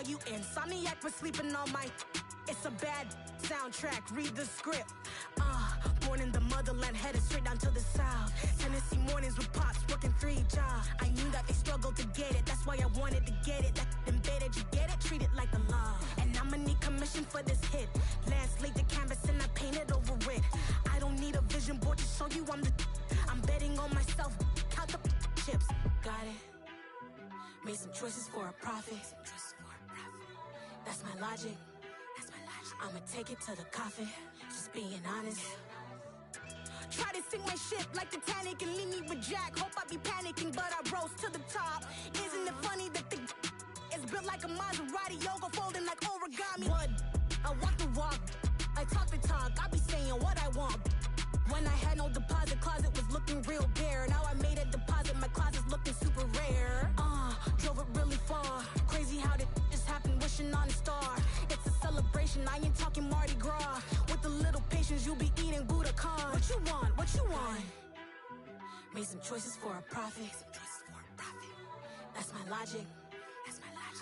call you insomniac for sleeping on my. It's a bad soundtrack, read the script. Born in the motherland, headed straight down to the south. Tennessee mornings with pops, working 3 jobs. I knew that they struggled to get it, that's why I wanted to get it. That embedded, you get it, treat it like a law. And I'ma need commission for this hit. Lance laid the canvas and I painted over it. I don't need a vision board to show you I'm betting on myself, count the chips. Got it. Made some choices for a profit. That's my logic. I'ma take it to the coffin, just being honest. Try to sink my ship like Titanic and leave me with Jack. Hope I be panicking, but I rose to the top. Isn't it funny that the is built like a Maserati, yoga folding like origami? What? I walk the walk, I talk the talk, I be saying what I want. When I had no deposit, closet was looking real bare. Now I made a deposit, my closet's looking super rare. Drove it really far. Crazy how did this happen, wishing on a star. It's a celebration, I ain't talking Mardi Gras. With a little patience, you'll be eating Budokan. What you want? What you want? Made some choices for a profit. That's my logic.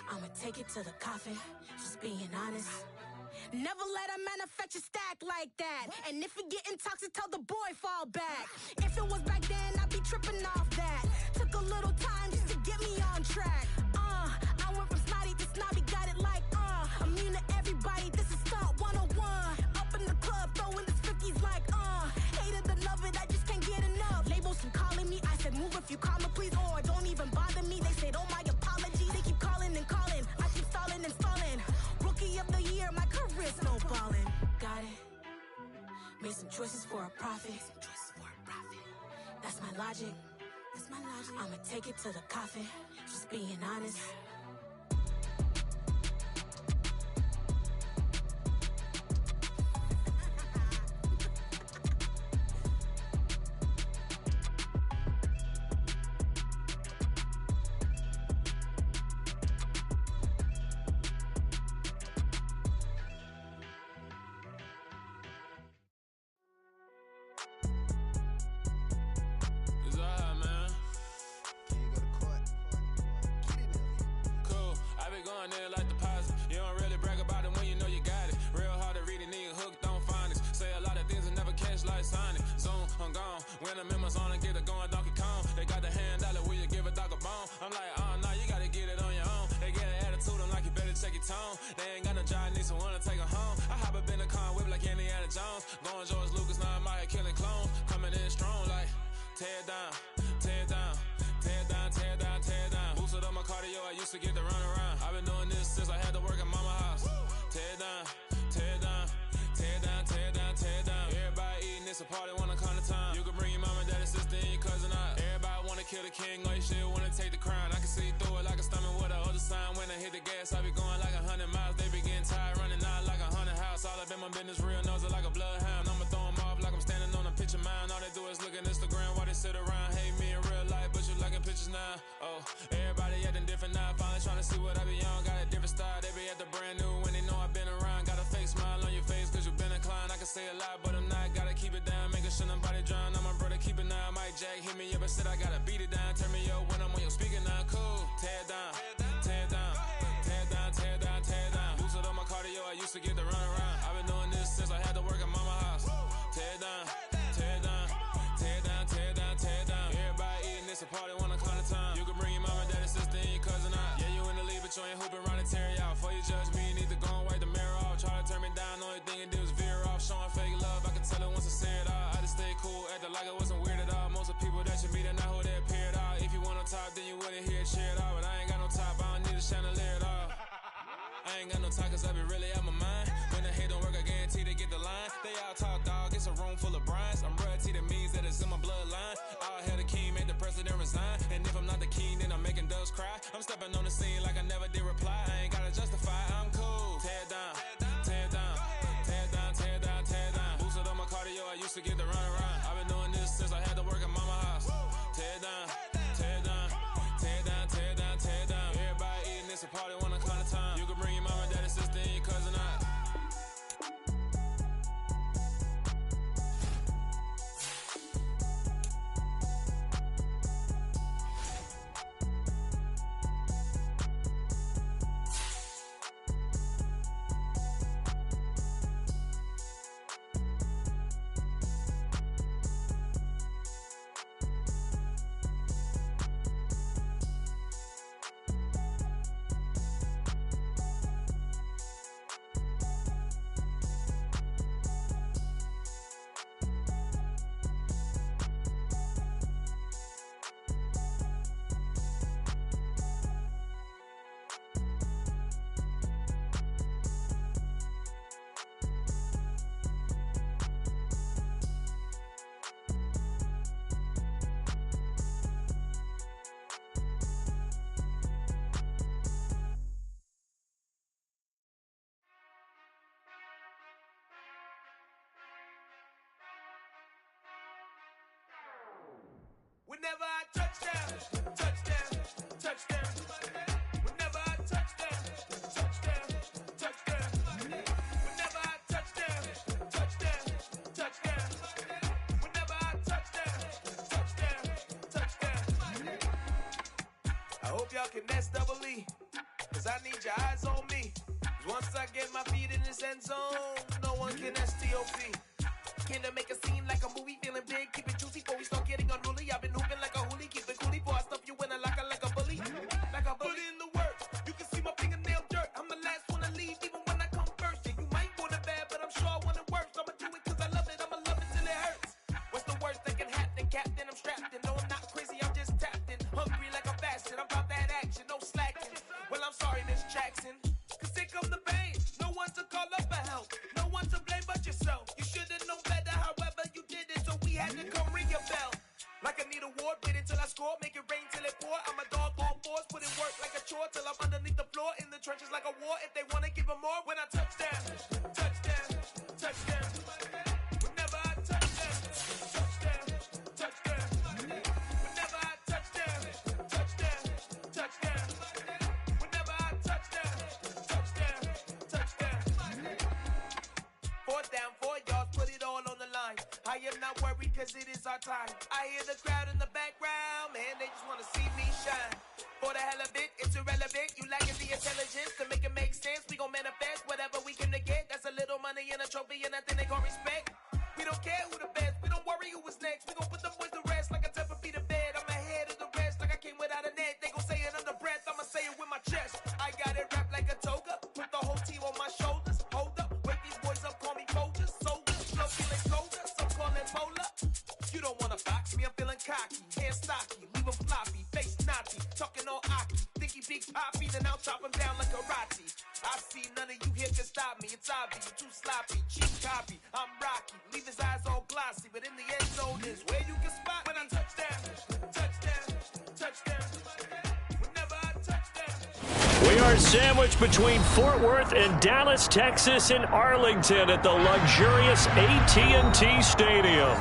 I'ma take it to the coffin, just being honest. Never let a manufacture stack like that. And if you getting toxic, tell the boy fall back. If it was back then, I'd be tripping off that. Took a little time just to get me on track. I went from snotty to snobby, got it like immune to everybody, this is stunt 101. Up in the club, throwing the 50s like hate it or love it, I just can't get enough. Labels from calling me, I said move if you call me please, or don't even bother me. They said oh my apology, they keep calling and calling. I keep stalling and stalling. Rookie of the year, my career snowballing. Got it. Made some choices for a profit. That's my logic. I'ma take it to the coffin, just being honest. I hope y'all can nest double E, cause I need your eyes on me. Cause once I get my feet in this end zone, no one can STOP. Came to make a scene like a movie, feeling big, keep it juicy before we start getting unruly. I've been hooping like a hoolie, keep it coolie before I stuff you in a locker like a bully. Like a bully in the work, you can see my fingernail dirt. I'm the last one to leave, even when I come first. Yeah, you might want it bad, but I'm sure I want it worse. I'ma do it cause I love it, I'ma love it till it hurts. What's the worst that can happen, Captain? I'm strapped in, no I'm not crazy, I'm just tapped in. Hungry like a bastard, I'm about that action, no slacking. Well, I'm sorry, Miss Jackson, cause here come the pain. No one to call up for help, no one to blame but yourself. You should've known better, however you did it, so we had to come ring your bell. Like I need a ward, wait until I score, make it rain till it pour. I'm a dog on fours, put in work like a chore till I'm underneath the floor, in the trenches like a war. If they wanna give them more, when I touch down, touch down, touch down. Whenever I touch down, touch down, touch down. Whenever I touch down, touch down, touch down. Whenever I touch down, touch down, touch down. 4th down, 4 yards, put it all on the line. I am not worried cause it is our time. I hear the crowd in the background, man, they just wanna see me shine. For the hell of it, it's irrelevant. You lacking the intelligence to make it make sense. We gon' manifest whatever we came to get. That's a little money and a trophy and nothing they gon' respect. We don't care who the best, we don't worry who was next. We gon' put them boys to rest like a temper feet of bed. I'm ahead of the rest like I came without a net. They gon' say it under breath, I'ma say it with my chest. I got it wrapped like a toga, put the whole team on my shoulders. Hold up, wake these boys up, call me Folgers. Soldiers, flow feeling colder, some call it polar. You don't wanna box me, I'm feeling cocky. Hair stocky, leave him floppy, face naughty. Talking all aki, think he big poppy, then I'll chop him down like karate. I see none of you here can stop me, it's obvious, you too sloppy, cheap copy. I'm Rocky, leave his eyes all glossy, but in the end zone is where you can spot when I touch down, touch down, touch down. Whenever I touch down. We are sandwiched between Fort Worth and Dallas, Texas, and Arlington at the luxurious AT&T Stadium.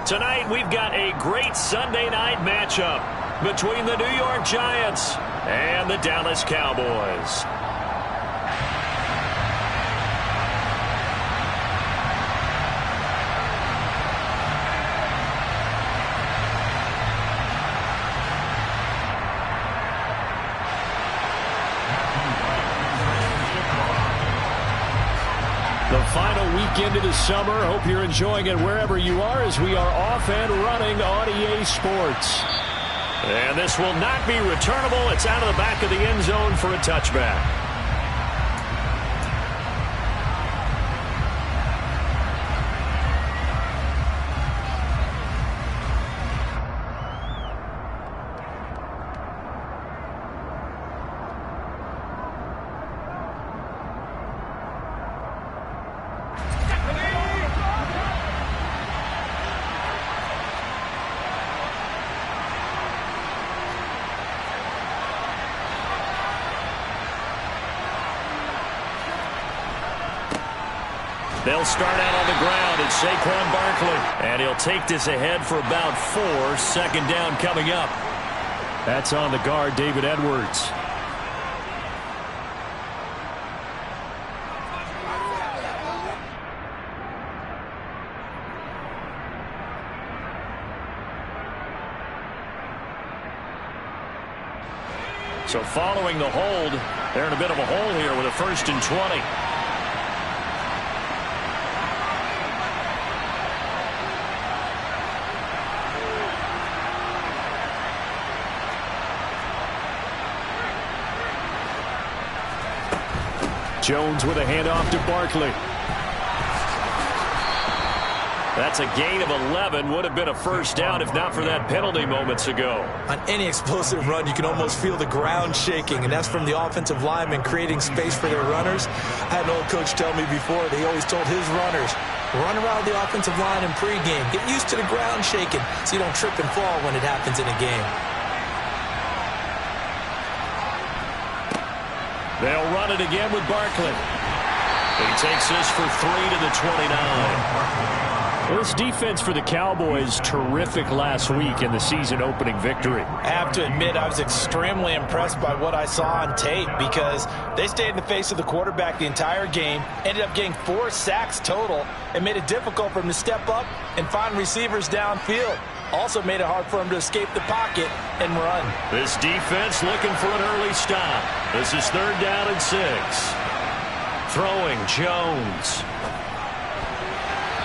Tonight, we've got a great Sunday night matchup between the New York Giants and the Dallas Cowboys. The final weekend of the summer. Hope you're enjoying it wherever you are as we are off and running on EA Sports. And this will not be returnable. It's out of the back of the end zone for a touchback. They'll start out on the ground. It's Saquon Barkley. And he'll take this ahead for about 4. 2nd down coming up. That's on the guard, David Edwards. So following the hold, they're in a bit of a hole here with a 1st and 20. Jones with a handoff to Barkley. That's a gain of 11. Would have been a 1st down if not for that penalty moments ago. On any explosive run, you can almost feel the ground shaking, and that's from the offensive linemen creating space for their runners. I had an old coach tell me before, they always told his runners, run around the offensive line in pregame. Get used to the ground shaking so you don't trip and fall when it happens in a game. They'll run it again with Barkley. He takes this for 3 to the 29. Well, this defense for the Cowboys, terrific last week in the season-opening victory. I have to admit, I was extremely impressed by what I saw on tape because they stayed in the face of the quarterback the entire game, ended up getting 4 sacks total, and made it difficult for him to step up and find receivers downfield. Also made it hard for him to escape the pocket and run. This defense looking for an early stop. This is 3rd down and 6. Throwing Jones.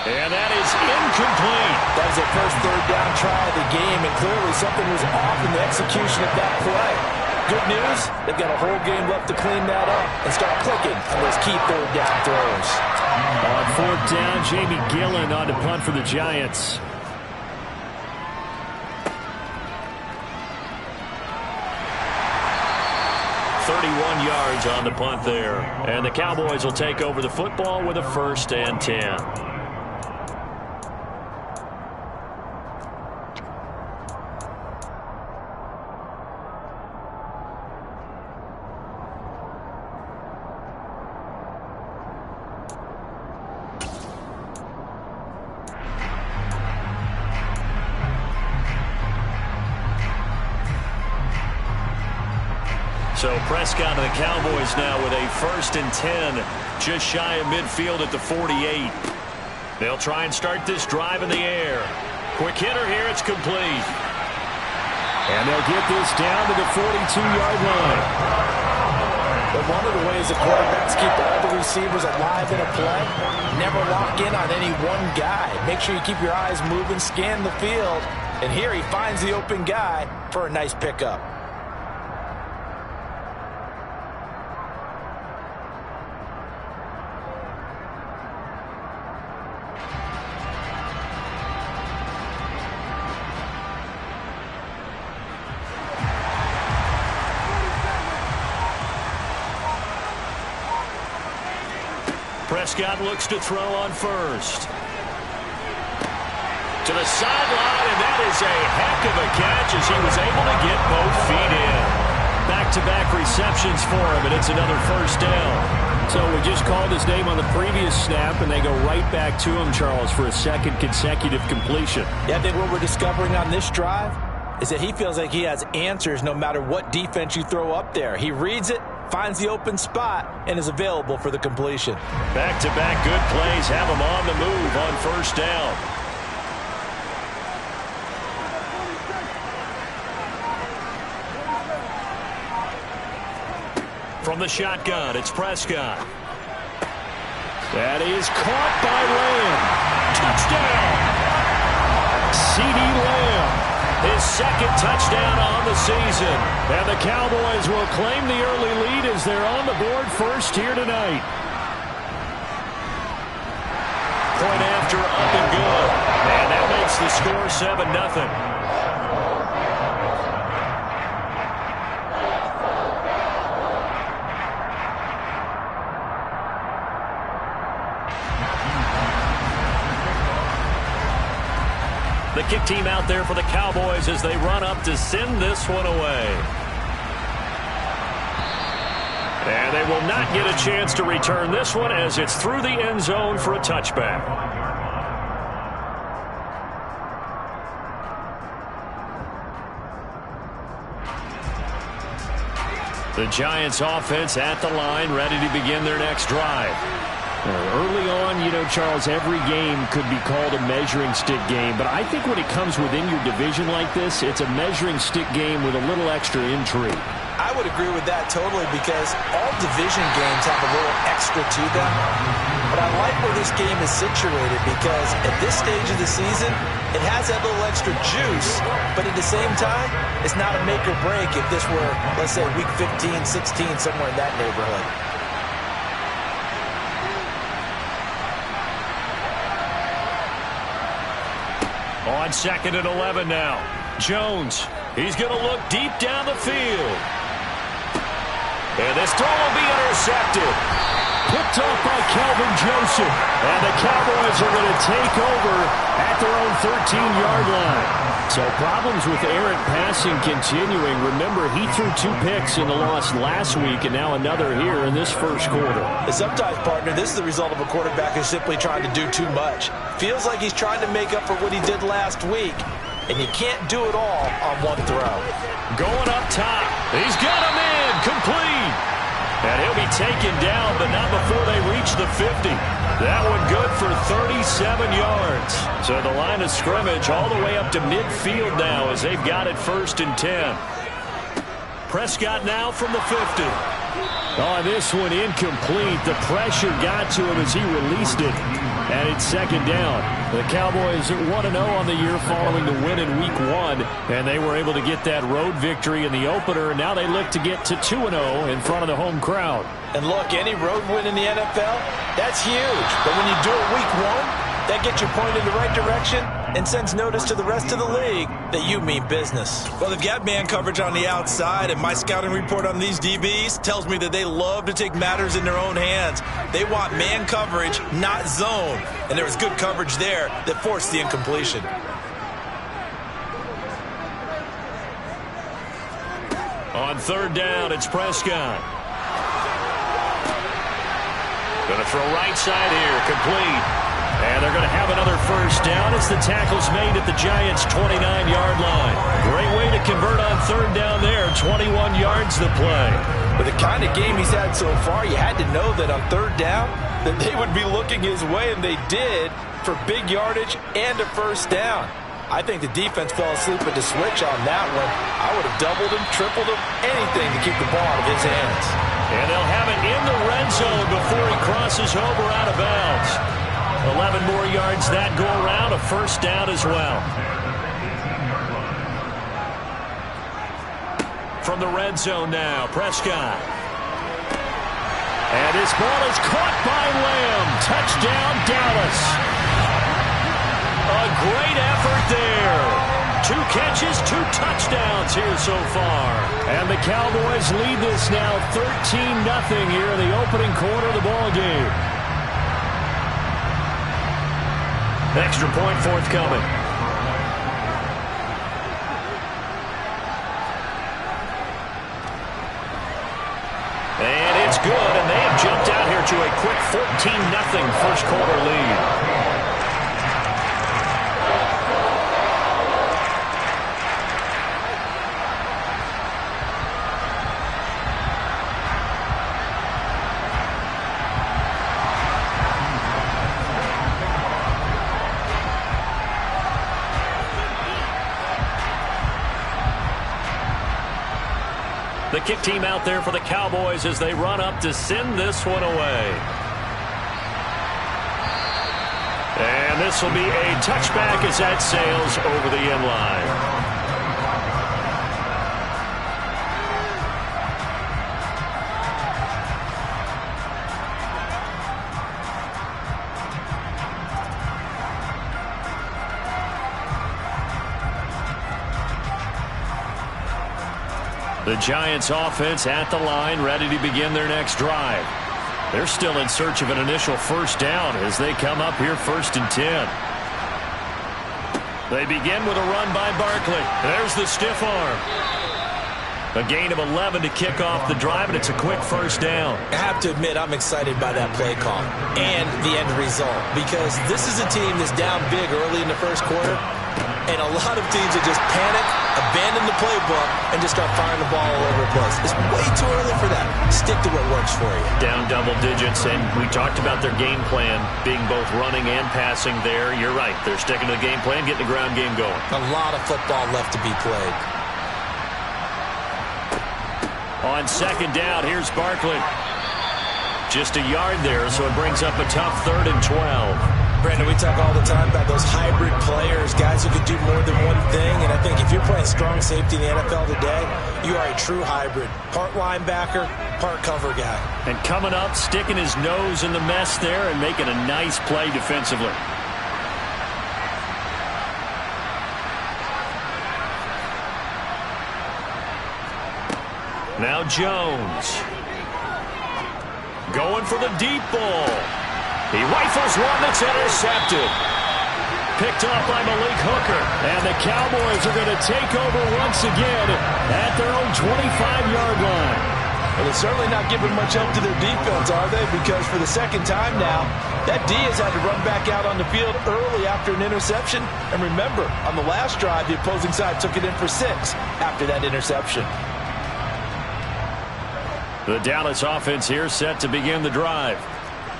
And that is incomplete. That was their first 3rd down try of the game, and clearly something was off in the execution of that play. Good news, they've got a whole game left to clean that up and start clicking on those key 3rd down throws. On 4th down, Jamie Gillen on to punt for the Giants. Yards on the punt there. And the Cowboys will take over the football with a 1st and 10. So Prescott and the Cowboys now with a 1st and 10, just shy of midfield at the 48. They'll try and start this drive in the air. Quick hitter here, it's complete. And they'll get this down to the 42-yard line. But one of the ways the quarterbacks keep all the receivers alive in a play, never lock in on any one guy. Make sure you keep your eyes moving, scan the field, and here he finds the open guy for a nice pickup. Prescott looks to throw on 1st. To the sideline, and that is a heck of a catch as he was able to get both feet in. Back-to-back receptions for him, and it's another 1st down. So we just called his name on the previous snap, and they go right back to him, Charles, for a 2nd consecutive completion. Yeah, I think what we're discovering on this drive is that he feels like he has answers no matter what defense you throw up there. He reads it, finds the open spot, and is available for the completion. Back-to-back good plays have him on the move on 1st down. From the shotgun, it's Prescott. That is caught by Lamb. Touchdown! CeeDee Lamb. His 2nd touchdown on the season. And the Cowboys will claim the early lead as they're on the board first here tonight. Point after, up and good. And that makes the score 7-0. The kick team out there for the Cowboys as they run up to send this one away. And they will not get a chance to return this one as it's through the end zone for a touchback. The Giants offense at the line, ready to begin their next drive. Early on, you know, Charles, every game could be called a measuring stick game. But I think when it comes within your division like this, it's a measuring stick game with a little extra intrigue. I would agree with that totally because all division games have a little extra to them. But I like where this game is situated because at this stage of the season, it has that little extra juice. But at the same time, it's not a make or break if this were, let's say, week 15, 16, somewhere in that neighborhood. On 2nd and 11 now. Jones, he's going to look deep down the field. And this throw will be intercepted. Picked off by Kelvin Joseph. And the Cowboys are going to take over at their own 13-yard line. So problems with errant passing continuing. Remember, he threw 2 picks in the loss last week and now another here in this first quarter. Sometimes, partner, this is the result of a quarterback who's simply trying to do too much. Feels like he's trying to make up for what he did last week, and you can't do it all on one throw. Going up top. He's got him in. Complete. And he'll be taken down, but not before they reach the 50. That one good for 37 yards. So the line of scrimmage all the way up to midfield now as they've got it 1st and 10. Prescott now from the 50. Oh, this one incomplete. The pressure got to him as he released it. And it's 2nd down. The Cowboys are 1-0 on the year following the win in Week 1. And they were able to get that road victory in the opener. And now they look to get to 2-0 in front of the home crowd. And look, any road win in the NFL, that's huge. But when you do it Week 1, that gets you pointed in the right direction and sends notice to the rest of the league that you mean business. Well, they've got man coverage on the outside, and my scouting report on these DBs tells me that they love to take matters in their own hands. They want man coverage, not zone. And there was good coverage there that forced the incompletion. On 3rd down, it's Prescott. Going to throw right side here, complete. And they're going to have another 1st down as the tackle's made at the Giants' 29-yard line. Great way to convert on 3rd down there, 21 yards the play. With the kind of game he's had so far, you had to know that on 3rd down that they would be looking his way, and they did, for big yardage and a 1st down. I think the defense fell asleep at the switch on that one. I would have doubled him, tripled him, anything to keep the ball out of his hands. And they'll have it in the red zone before he crosses over out of bounds. 11 more yards that go around, a 1st down as well. From the red zone now, Prescott. And his ball is caught by Lamb. Touchdown, Dallas. A great effort there. 2 catches, 2 touchdowns here so far. And the Cowboys lead this now 13-0 here in the opening quarter of the ball game. Extra point forthcoming. And it's good, and they have jumped out here to a quick 14-0 first quarter lead. The kick team out there for the Cowboys as they run up to send this one away. And this will be a touchback as that sails over the end line. The Giants offense at the line, ready to begin their next drive. They're still in search of an initial 1st down as they come up here 1st and 10. They begin with a run by Barkley. There's the stiff arm. A gain of 11 to kick off the drive, and it's a quick 1st down. I have to admit, I'm excited by that play call and the end result, because this is a team that's down big early in the first quarter, and a lot of teams that just panic, abandon the playbook, and just start firing the ball all over the place. It's way too early for that. Stick to what works for you. Down double digits, and we talked about their game plan being both running and passing there. You're right. They're sticking to the game plan, getting the ground game going. A lot of football left to be played. On 2nd down, here's Barkley. Just a yard there, so it brings up a tough 3rd and 12. Brandon, we talk all the time about those hybrid players, guys who can do more than one thing, and I think if you're playing strong safety in the NFL today, you are a true hybrid. Part linebacker, part cover guy. And coming up, sticking his nose in the mess there and making a nice play defensively. Now Jones. Going for the deep ball. He rifles one that's intercepted. picked off by Malik Hooker. And the Cowboys are going to take over once again at their own 25-yard line. Well, they're certainly not giving much help to their defense, are they? Because for the second time now, that D has had to run back out on the field early after an interception. And remember, on the last drive, the opposing side took it in for 6 after that interception. The Dallas offense here set to begin the drive.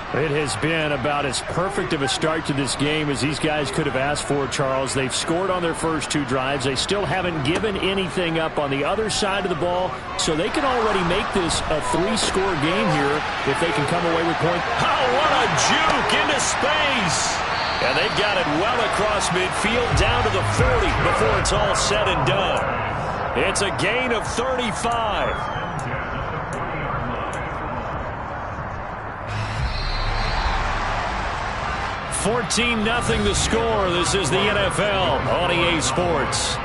It has been about as perfect of a start to this game as these guys could have asked for, Charles. They've scored on their first 2 drives. They still haven't given anything up on the other side of the ball, so they can already make this a 3-score game here if they can come away with points. Oh, what a juke into space! And they've got it well across midfield down to the 40 before it's all said and done. It's a gain of 35. 14-0 the score. This is the NFL on EA Sports.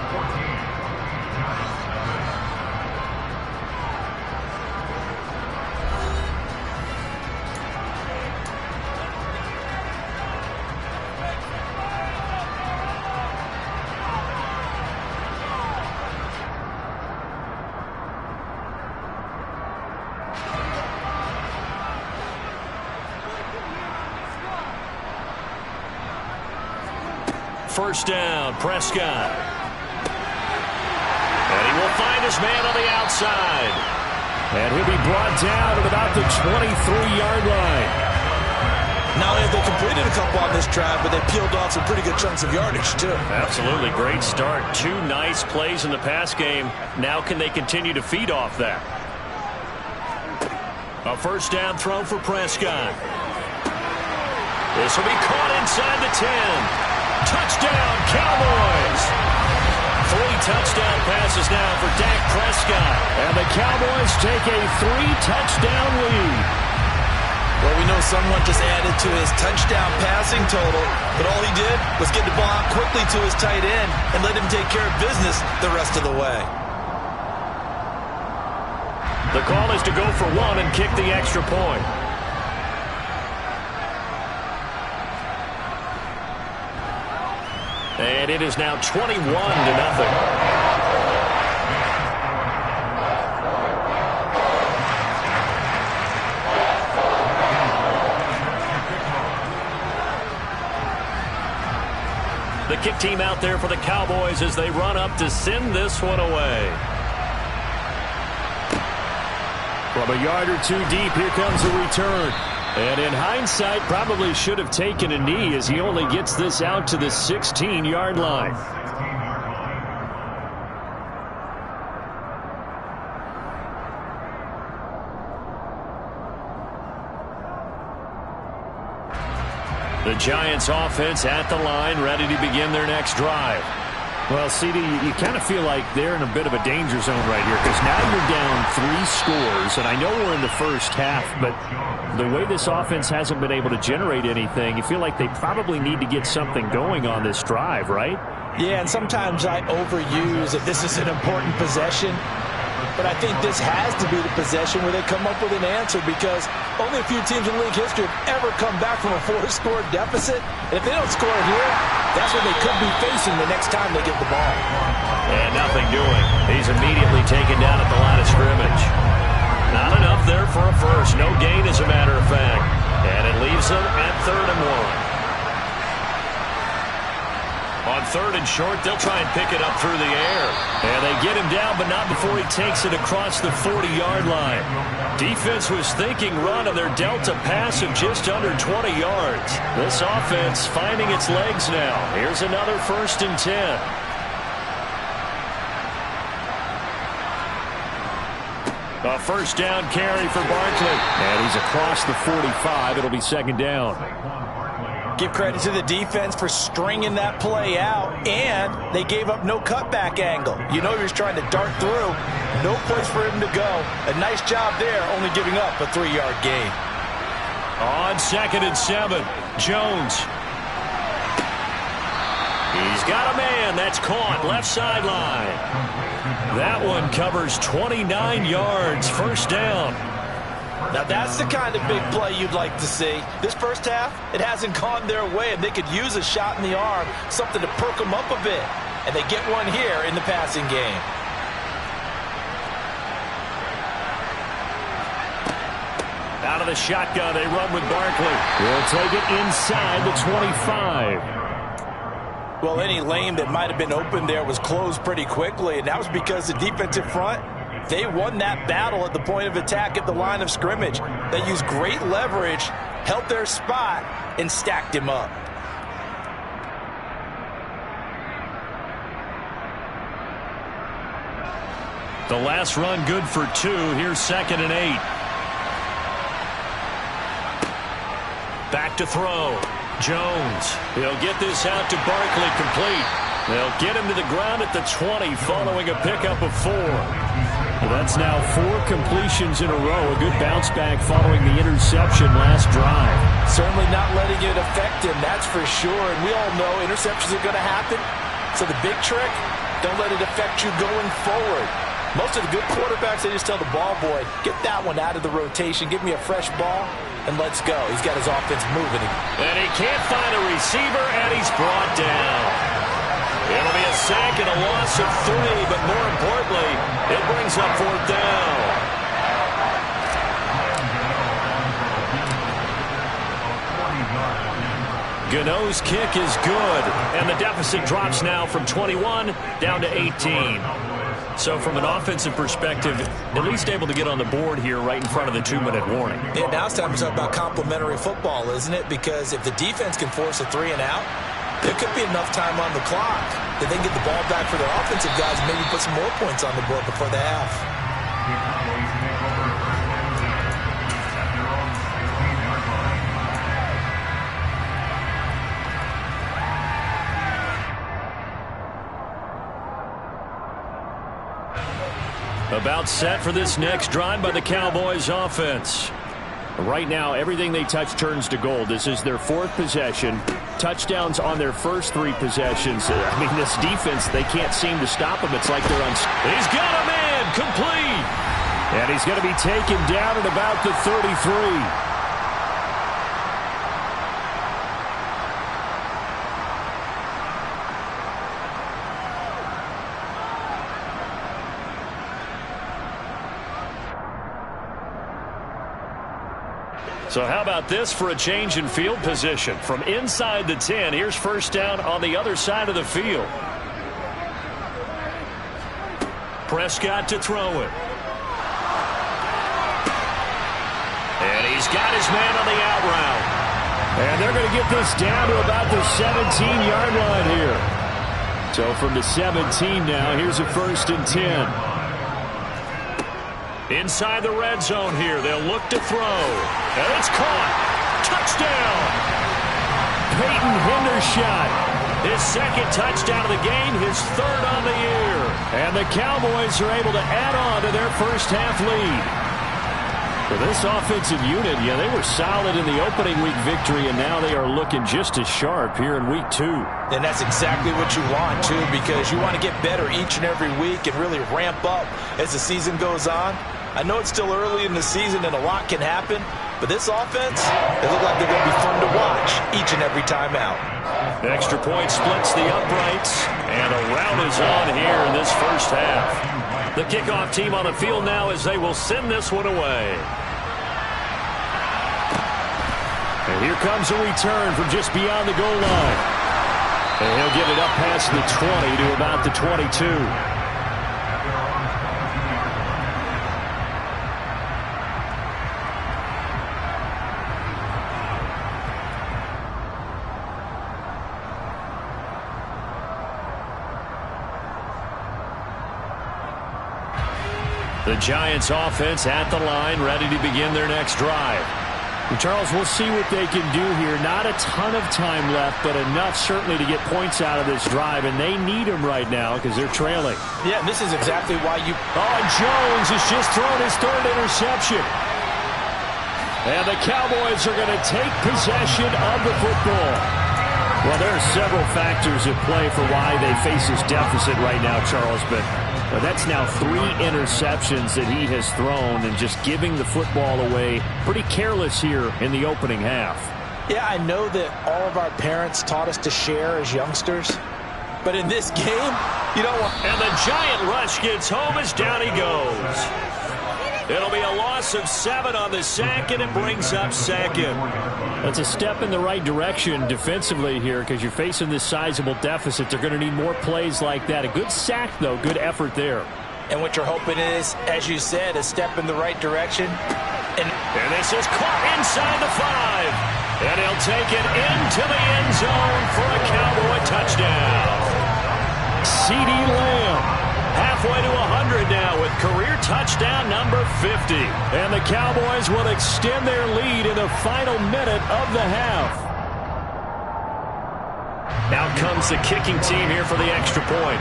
First down, Prescott. And he will find his man on the outside. And he'll be brought down at about the 23-yard line. Not only have they completed a couple on this drive, but they peeled off some pretty good chunks of yardage, too. Absolutely. Great start. 2 nice plays in the pass game. Now can they continue to feed off that? A first down throw for Prescott. This will be caught inside the 10. Touchdown, Cowboys! 3 touchdown passes now for Dak Prescott. And the Cowboys take a 3-touchdown lead. Well, we know someone just added to his touchdown passing total, but all he did was get the ball out quickly to his tight end and let him take care of business the rest of the way. The call is to go for 1 and kick the extra point. And it is now 21-0. The kick team out there for the Cowboys as they run up to send this one away. From a yard or 2 deep, here comes the return. And in hindsight, probably should have taken a knee as he only gets this out to the 16-yard line. The Giants offense at the line, ready to begin their next drive. Well, CD, you kind of feel like they're in a bit of a danger zone right here because now you're down 3 scores, and I know we're in the first half, but the way this offense hasn't been able to generate anything, you feel like they probably need to get something going on this drive, right? Yeah, and sometimes I overuse that this is an important possession, but I think this has to be the possession where they come up with an answer because only a few teams in league history have ever come back from a 4-score deficit. And if they don't score here, that's what they could be facing the next time they get the ball. And nothing doing. He's immediately taken down at the line of scrimmage. Not enough there for a first. No gain, as a matter of fact. And it leaves them at 3rd and 1. On 3rd and short, they'll try and pick it up through the air. And they get him down, but not before he takes it across the 40-yard line. Defense was thinking run on their delta pass of just under 20 yards. This offense finding its legs now. Here's another 1st and 10. A first down carry for Barkley. And he's across the 45. It'll be 2nd down. Give credit to the defense for stringing that play out, and they gave up no cutback angle. You know he was trying to dart through. No place for him to go. A nice job there, only giving up a 3-yard gain. On 2nd and 7, Jones. He's got a man. That's caught. Left sideline. That one covers 29 yards. First down. Now that's the kind of big play you'd like to see. This first half, it hasn't gone their way, and they could use a shot in the arm, something to perk them up a bit. And they get one here in the passing game. Out of the shotgun, they run with Barkley. He'll take it inside the 25. Well, any lane that might have been open there was closed pretty quickly, and that was because the defensive front, they won that battle at the point of attack at the line of scrimmage. They used great leverage, held their spot, and stacked him up. The last run good for 2. Here's 2nd and 8. Back to throw. Jones. He'll get this out to Barkley complete. They'll get him to the ground at the 20 following a pickup of 4. Well, that's now 4 completions in a row. A good bounce back following the interception last drive. Certainly not letting it affect him, that's for sure. And we all know interceptions are going to happen. So the big trick, don't let it affect you going forward. Most of the good quarterbacks, they just tell the ball boy, get that one out of the rotation, give me a fresh ball, and let's go. He's got his offense moving. And he can't find a receiver, and he's brought down. It'll be a sack and a loss of 3, but more importantly, it brings up 4th down. Gano's kick is good, and the deficit drops now from 21 down to 18. So from an offensive perspective, at least able to get on the board here right in front of the 2-minute warning. Yeah, now it's time to talk about complementary football, isn't it? Because if the defense can force a 3 and out, there could be enough time on the clock that they can get the ball back for their offensive guys and maybe put some more points on the board before the half. About set for this next drive by the Cowboys offense. Right now, everything they touch turns to gold. This is their 4th possession. Touchdowns on their first 3 possessions. I mean, this defense, they can't seem to stop them. It's like they're He's got a man, complete. And he's going to be taken down at about the 33. So how about this for a change in field position? From inside the 10, here's 1st down on the other side of the field. Prescott to throw it. And he's got his man on the out route. And they're going to get this down to about the 17-yard line here. So from the 17 now, here's a 1st and 10. Inside the red zone here, they'll look to throw. And it's caught. Touchdown! Peyton Hendershot. His 2nd touchdown of the game, his 3rd on the year. And the Cowboys are able to add on to their first half lead. For this offensive unit, yeah, they were solid in the opening week victory, and now they are looking just as sharp here in week 2. And that's exactly what you want, too, because you want to get better each and every week and really ramp up as the season goes on. I know it's still early in the season and a lot can happen, but this offense, they look like they're going to be fun to watch each and every time out. Extra point splits the uprights, and a rout is on here in this first half. The kickoff team on the field now as they will send this one away. And here comes a return from just beyond the goal line. And he'll give it up past the 20 to about the 22. The Giants offense at the line, ready to begin their next drive. And Charles, we'll see what they can do here. Not a ton of time left, but enough certainly to get points out of this drive, and they need them right now because they're trailing. Yeah, this is exactly why you... Oh, Jones has just thrown his 3rd interception. And the Cowboys are going to take possession of the football. Well, there are several factors at play for why they face this deficit right now, Charles, but But that's now 3 interceptions that he has thrown, and just giving the football away pretty careless here in the opening half. Yeah, I know that all of our parents taught us to share as youngsters, but in this game, you don't want... And the giant rush gets home as down he goes. It'll be a loss of 7 on the sack, and it brings up second. That's a step in the right direction defensively here, because you're facing this sizable deficit. They're going to need more plays like that. A good sack, though. Good effort there. And what you're hoping is, as you said, a step in the right direction. And this is caught inside the 5. And he'll take it into the end zone for a Cowboy touchdown. CeeDee Lamb halfway to 100 now with career touchdown number 50. And the Cowboys will extend their lead in the final minute of the half. Out comes the kicking team here for the extra point.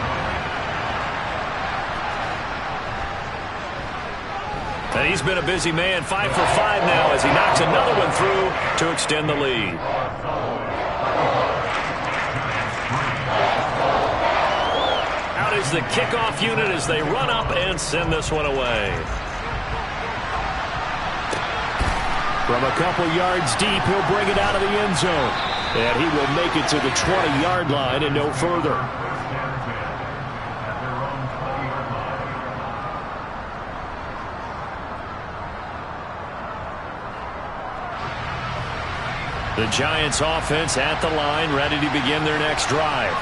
And he's been a busy man, 5 for 5 now as he knocks another one through to extend the lead. Out is the kickoff unit as they run up and send this one away. From a couple yards deep, he'll bring it out of the end zone. And he will make it to the 20-yard line and no further. The Giants offense at the line, ready to begin their next drive.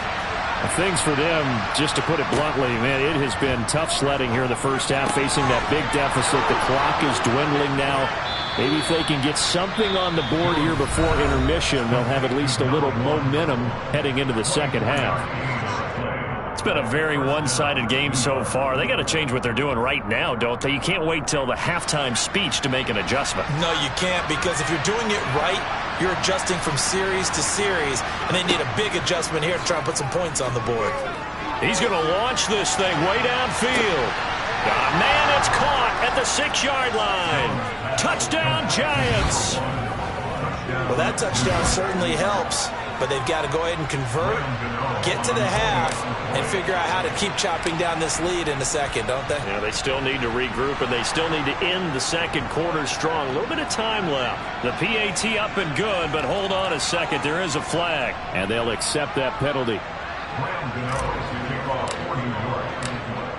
Things for them, just to put it bluntly, man, it has been tough sledding here in the first half, facing that big deficit. The clock is dwindling now. Maybe if they can get something on the board here before intermission, they'll have at least a little momentum heading into the second half. It's been a very one-sided game so far. They got to change what they're doing right now, don't they? You can't wait till the halftime speech to make an adjustment. No, you can't, because if you're doing it right, you're adjusting from series to series, and they need a big adjustment here to try and put some points on the board. He's going to launch this thing way downfield. Man, it's caught at the 6-yard line. Touchdown, Giants. Well, that touchdown certainly helps, but they've got to go ahead and convert, get to the half, and figure out how to keep chopping down this lead in the second, don't they? Yeah, they still need to regroup, and they still need to end the second quarter strong. A little bit of time left. The PAT up and good, but hold on a second. There is a flag. And they'll accept that penalty.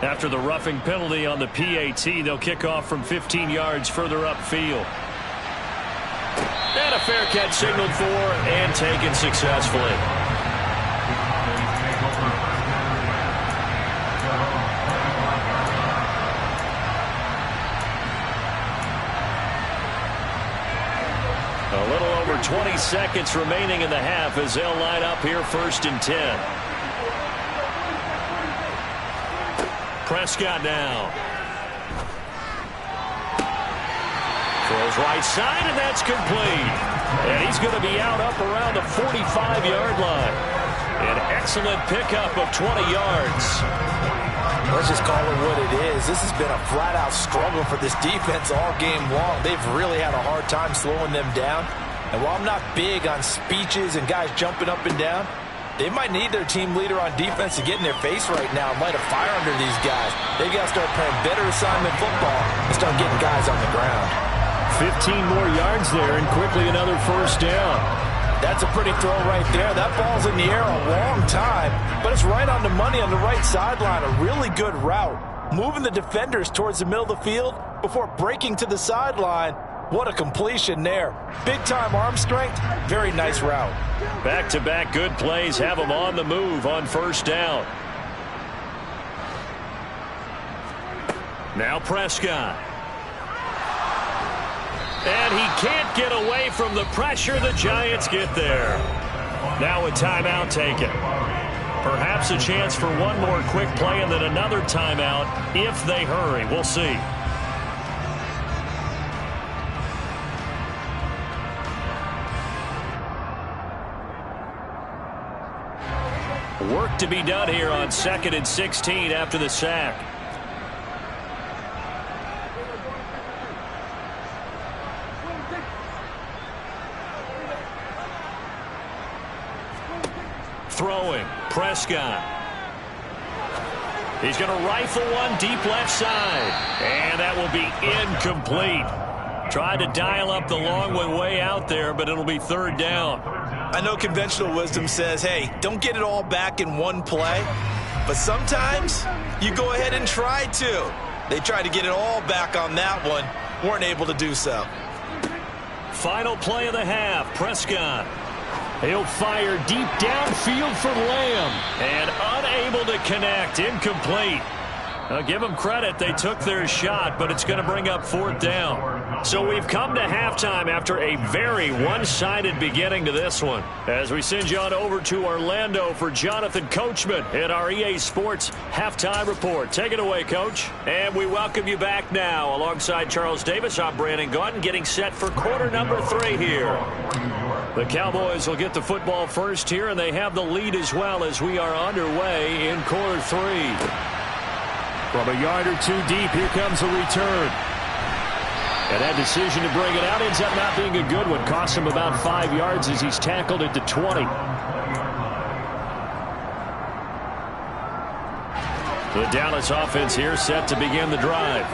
After the roughing penalty on the PAT, they'll kick off from 15 yards further upfield. And a fair catch signaled for and taken successfully. A little over 20 seconds remaining in the half as they'll line up here 1st and 10. Prescott now. Throws right side, and that's complete. And he's going to be out up around the 45-yard line. An excellent pickup of 20 yards. Let's just call it what it is. This has been a flat-out struggle for this defense all game long. They've really had a hard time slowing them down. And while I'm not big on speeches and guys jumping up and down, they might need their team leader on defense to get in their face right now and light a fire under these guys. They've got to start playing better assignment football and start getting guys on the ground. 15 more yards there, and quickly another 1st down. That's a pretty throw right there. That ball's in the air a long time, but it's right on the money on the right sideline. A really good route. Moving the defenders towards the middle of the field before breaking to the sideline. What a completion there. Big-time arm strength. Very nice route. Back-to-back good plays have them on the move on 1st down. Now Prescott. And he can't get away from the pressure. The Giants get there. Now a timeout taken. Perhaps a chance for one more quick play and then another timeout if they hurry. We'll see. Work to be done here on 2nd and 16 after the sack. Throwing, Prescott. He's going to rifle one deep left side. And that will be incomplete. Tried to dial up the long one way out there, but it'll be third down. I know conventional wisdom says, hey, don't get it all back in one play. But sometimes you go ahead and try to. They tried to get it all back on that one. Weren't able to do so. Final play of the half. Prescott. He'll fire deep downfield for Lamb. And unable to connect. Incomplete. I'll give them credit. They took their shot, but it's going to bring up fourth down. So we've come to halftime after a very one-sided beginning to this one. As we send you on over to Orlando for Jonathan Coachman in our EA Sports Halftime Report. Take it away, Coach. And we welcome you back now. Alongside Charles Davis, I'm Brandon Gaudin, getting set for quarter number 3 here. The Cowboys will get the football first here, and they have the lead as well as we are underway in quarter 3. From a yard or two deep, here comes a return. And that decision to bring it out ends up not being a good one. Costs him about 5 yards as he's tackled at the 20. The Dallas offense here set to begin the drive.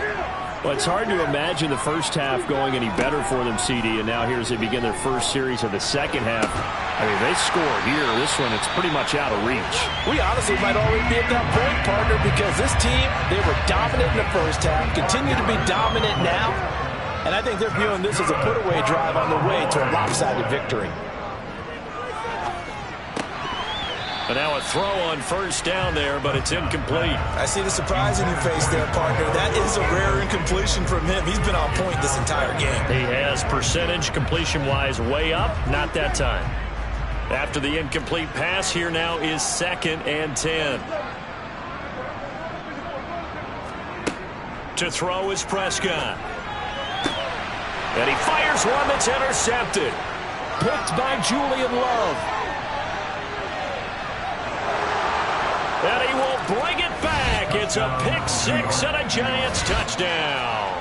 Well, it's hard to imagine the first half going any better for them, CD, and now here as they begin their first series of the second half. I mean, they score here. This one, it's pretty much out of reach. We honestly might already be at that point, partner, because this team, they were dominant in the first half, continue to be dominant now, and I think they're viewing this as a put-away drive on the way to a lopsided victory. And now a throw on first down there, but it's incomplete. I see the surprise in your face there, partner. That is a rare incompletion from him. He's been on point this entire game. He has percentage completion-wise way up, not that time. After the incomplete pass, here now is 2nd and 10. To throw is Prescott. And he fires one that's intercepted. Picked by Julian Love. And he will bring it back. It's a pick-6 and a Giants touchdown.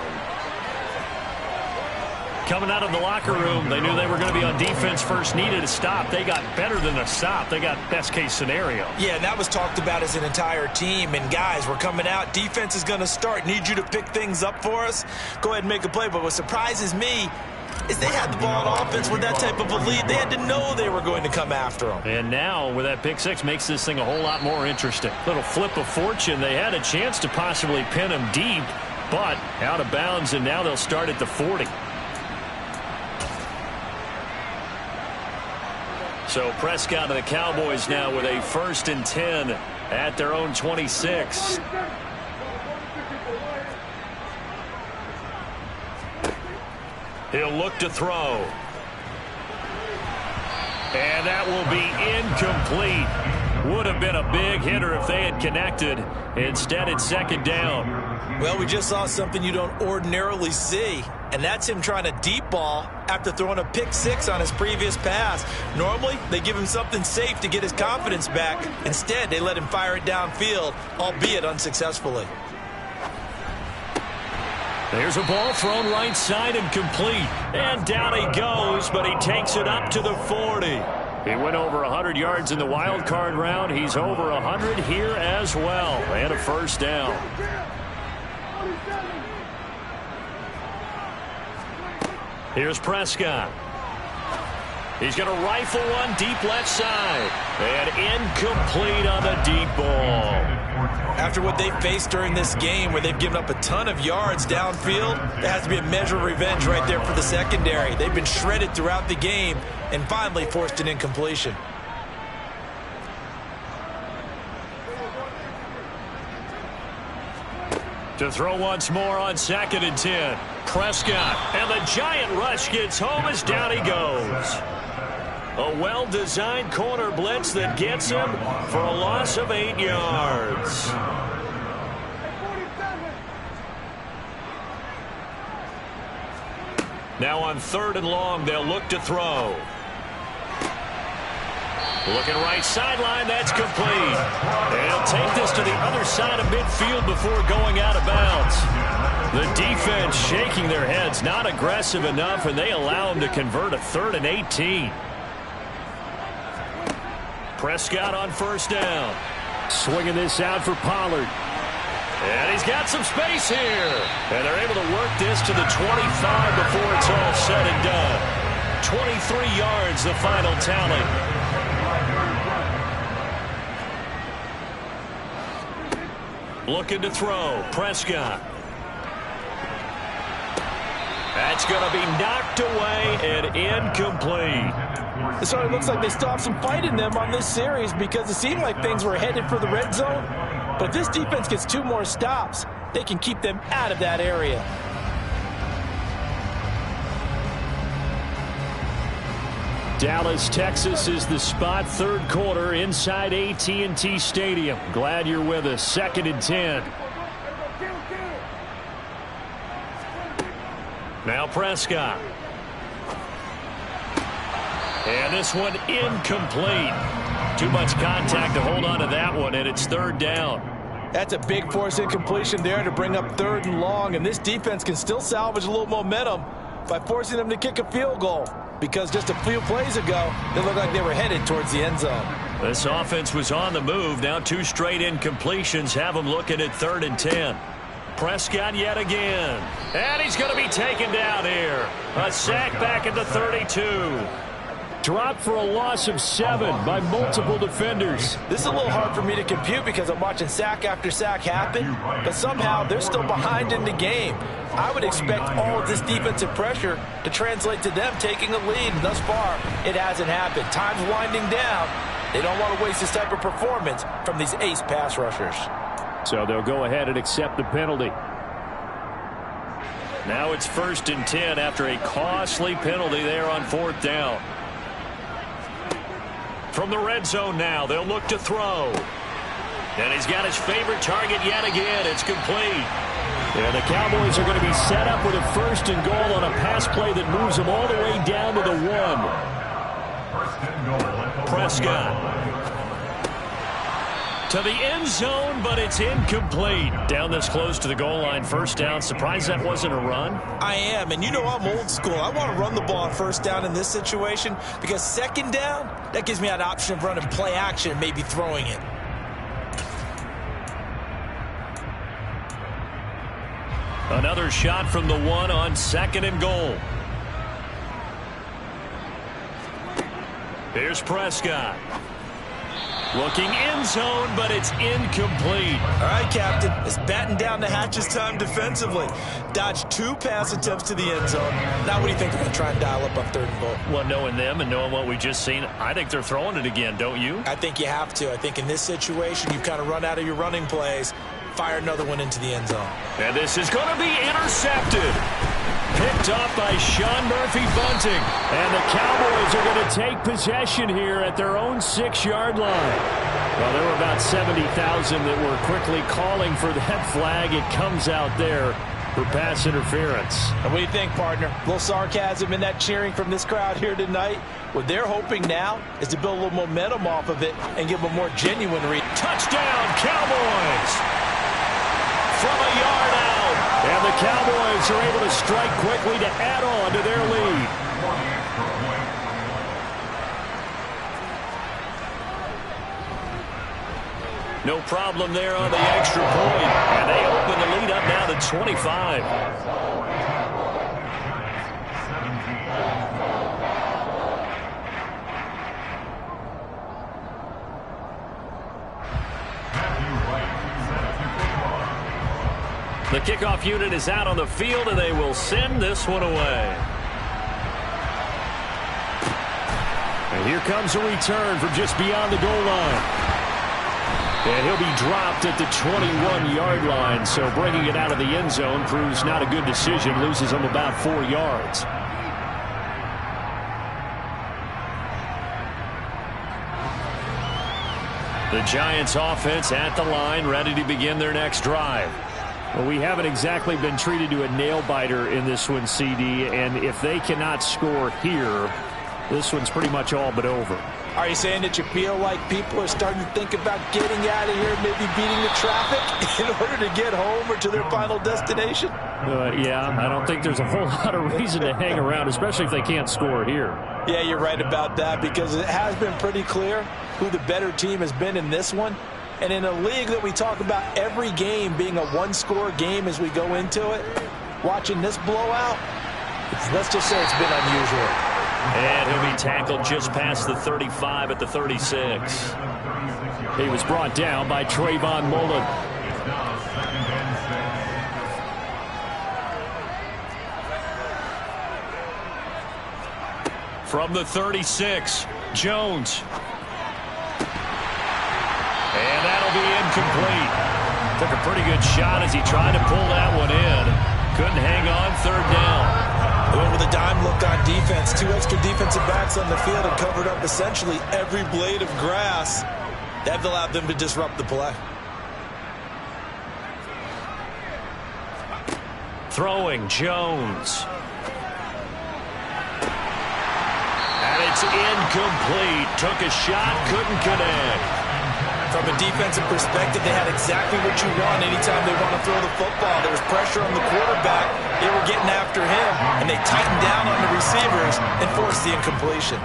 Coming out of the locker room, they knew they were going to be on defense first, needed a stop. They got better than a stop. They got best-case scenario. Yeah, and that was talked about as an entire team. And, guys, we're coming out. Defense is going to start. Need you to pick things up for us. Go ahead and make a play. But what surprises me is they had the ball on offense with that type of a lead. They had to know they were going to come after them. And now, with that pick-6, makes this thing a whole lot more interesting. Little flip of fortune. They had a chance to possibly pin him deep, but out of bounds, and now they'll start at the 40. So Prescott and the Cowboys now with a 1st and 10 at their own 26. He'll look to throw. And that will be incomplete. Would have been a big hitter if they had connected. Instead, it's 2nd down. Well, we just saw something you don't ordinarily see, and that's him trying to deep ball after throwing a pick-6 on his previous pass. Normally, they give him something safe to get his confidence back. Instead, they let him fire it downfield, albeit unsuccessfully. There's a ball thrown right side and complete. And down he goes, but he takes it up to the 40. He went over 100 yards in the wild card round. He's over 100 here as well. And a 1st down. Here's Prescott. He's going to rifle one deep left side. And incomplete on the deep ball. After what they faced during this game where they've given up a ton of yards downfield, there has to be a measure of revenge right there for the secondary. They've been shredded throughout the game and finally forced an incompletion. To throw once more on 2nd and 10. Prescott, and the giant rush gets home as down he goes. A well-designed corner blitz that gets him for a loss of 8 yards. Now on 3rd and long, they'll look to throw. Looking right sideline, that's complete. And he'll take this to the other side of midfield before going out of bounds. The defense shaking their heads, not aggressive enough, and they allow him to convert a 3rd and 18. Prescott on 1st down. Swinging this out for Pollard. And he's got some space here. And they're able to work this to the 25 before it's all said and done. 23 yards, the final tally. Looking to throw. Prescott. That's going to be knocked away and incomplete. So it looks like they still have some fight in them on this series because it seemed like things were headed for the red zone. But if this defense gets 2 more stops, they can keep them out of that area. Dallas, Texas is the spot, third quarter inside AT&T Stadium. Glad you're with us. 2nd and 10. Now Prescott. And this one incomplete. Too much contact to hold on to that one, and it's 3rd down. That's a big force incompletion there to bring up 3rd and long, and this defense can still salvage a little momentum by forcing them to kick a field goal, because just a few plays ago, they looked like they were headed towards the end zone. This offense was on the move. Now 2 straight incompletions have them looking at 3rd and 10. Prescott yet again. And he's going to be taken down here. A sack back at the 32. Dropped for a loss of 7 by multiple defenders. This is a little hard for me to compute because I'm watching sack after sack happen, but somehow they're still behind in the game. I would expect all of this defensive pressure to translate to them taking a lead. Thus far, it hasn't happened. Time's winding down. They don't want to waste this type of performance from these ace pass rushers. So they'll go ahead and accept the penalty. Now it's 1st and 10 after a costly penalty there on 4th down. From the red zone now, they'll look to throw. And he's got his favorite target yet again. It's complete. And the Cowboys are going to be set up with a 1st and goal on a pass play that moves them all the way down to the 1. Prescott. To the end zone, but it's incomplete. Down this close to the goal line, 1st down. Surprised that wasn't a run? I am, and you know I'm old school. I want to run the ball on 1st down in this situation because 2nd down, that gives me an option of running play action and maybe throwing it. Another shot from the 1 on 2nd and goal. Here's Prescott. Looking end zone, but it's incomplete. All right, Captain. It's batten down the hatches time defensively. Dodged 2 pass attempts to the end zone. Now what do you think they're going to try and dial up on 3rd and goal? Well, knowing them and knowing what we just seen, I think they're throwing it again, don't you? I think you have to. I think in this situation, you've kind of run out of your running plays. Fire another one into the end zone. And this is going to be intercepted. Picked up by Sean Murphy-Bunting. And the Cowboys are going to take possession here at their own 6-yard line. Well, there were about 70,000 that were quickly calling for that flag. It comes out there for pass interference. And what do you think, partner? A little sarcasm in that cheering from this crowd here tonight. What they're hoping now is to build a little momentum off of it and give them a more genuine read. Touchdown, Cowboys! From a yard out. And the Cowboys are able to strike quickly to add on to their lead. No problem there on the extra point. And they open the lead up now to 25. The kickoff unit is out on the field, and they will send this one away. And here comes a return from just beyond the goal line. And he'll be dropped at the 21-yard line, so bringing it out of the end zone proves not a good decision, loses him about 4 yards. The Giants offense at the line, ready to begin their next drive. Well, we haven't exactly been treated to a nail-biter in this one, CD, and if they cannot score here, this one's pretty much all but over. Are you saying that you feel like people are starting to think about getting out of here, maybe beating the traffic in order to get home or to their final destination? Yeah, I don't think there's a whole lot of reason to hang around, especially if they can't score here. Yeah, you're right about that because it has been pretty clear who the better team has been in this one. And in a league that we talk about every game being a one-score game as we go into it, watching this blowout, let's just say it's been unusual. And he'll be tackled just past the 35 at the 36. He was brought down by Trayvon Mullen. From the 36, Jones. And that'll be incomplete. Took a pretty good shot as he tried to pull that one in. Couldn't hang on, third down. They went with a dime look on defense. 2 extra defensive backs on the field and covered up essentially every blade of grass. That allowed them to disrupt the play. Throwing, Jones. And it's incomplete. Took a shot, couldn't connect. From a defensive perspective, they had exactly what you want anytime they want to throw the football. There was pressure on the quarterback. They were getting after him, and they tightened down on the receivers and forced the incompletion.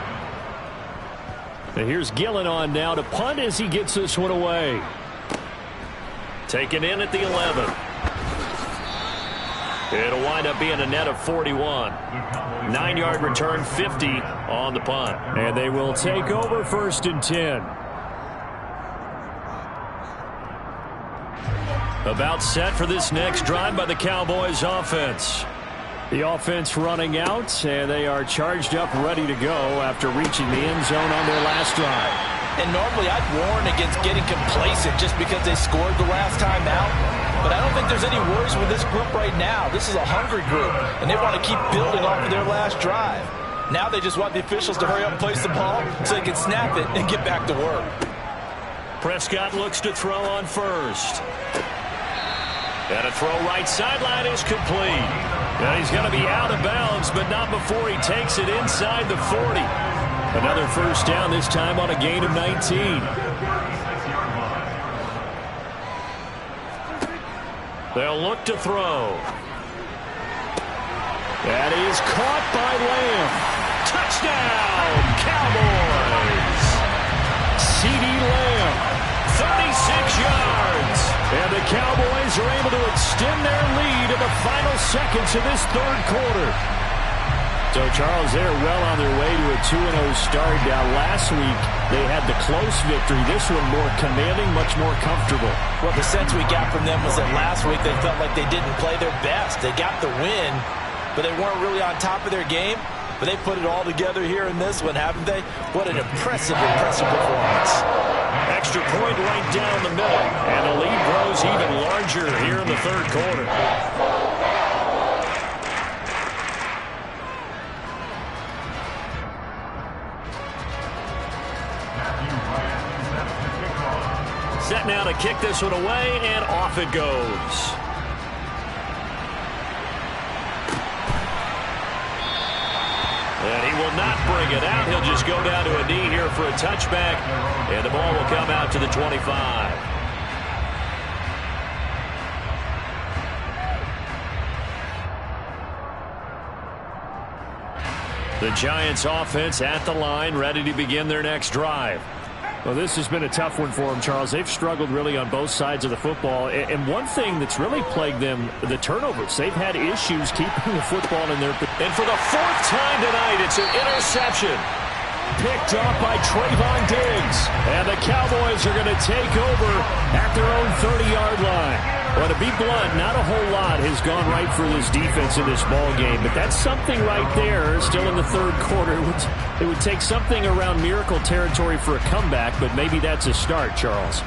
And here's Gillen on now to punt as he gets this one away. Taken in at the 11. It'll wind up being a net of 41. 9-yard return, 50 on the punt. And they will take over 1st and 10. About set for this next drive by the Cowboys offense. The offense running out, and they are charged up, ready to go after reaching the end zone on their last drive. And normally I'd warn against getting complacent just because they scored the last time out. But I don't think there's any worries with this group right now. This is a hungry group, and they want to keep building off of their last drive. Now they just want the officials to hurry up and place the ball so they can snap it and get back to work. Prescott looks to throw on first. And a throw right sideline is complete. Now he's going to be out of bounds, but not before he takes it inside the 40. Another first down, this time on a gain of 19. They'll look to throw. That is caught by Lamb. Touchdown, Cowboys! CeeDee Lamb. 36 yards. And the Cowboys are able to extend their lead in the final seconds of this third quarter. So, Charles, they're well on their way to a 2-0 start. Last week, they had the close victory. This one more commanding, much more comfortable. Well, the sense we got from them was that last week they felt like they didn't play their best. They got the win, but they weren't really on top of their game. But they put it all together here in this one, haven't they? What an impressive performance. Extra point right down the middle. And the lead grows even larger here in the third quarter. Set now to kick this one away, and off it goes. And he will not bring it out. He'll just go down to a knee here for a touchback, and the ball will come out to the 25. The Giants offense at the line, ready to begin their next drive. Well, this has been a tough one for them, Charles. They've struggled really on both sides of the football. And one thing that's really plagued them, the turnovers. They've had issues keeping the football in their... And for the 4th time tonight, it's an interception. Picked off by Trayvon Diggs. And the Cowboys are going to take over at their own 30-yard line. Well, to be blunt, not a whole lot has gone right for this defense in this ball game, but that's something right there. Still in the third quarter, it would take something around miracle territory for a comeback, but maybe that's a start, Charles.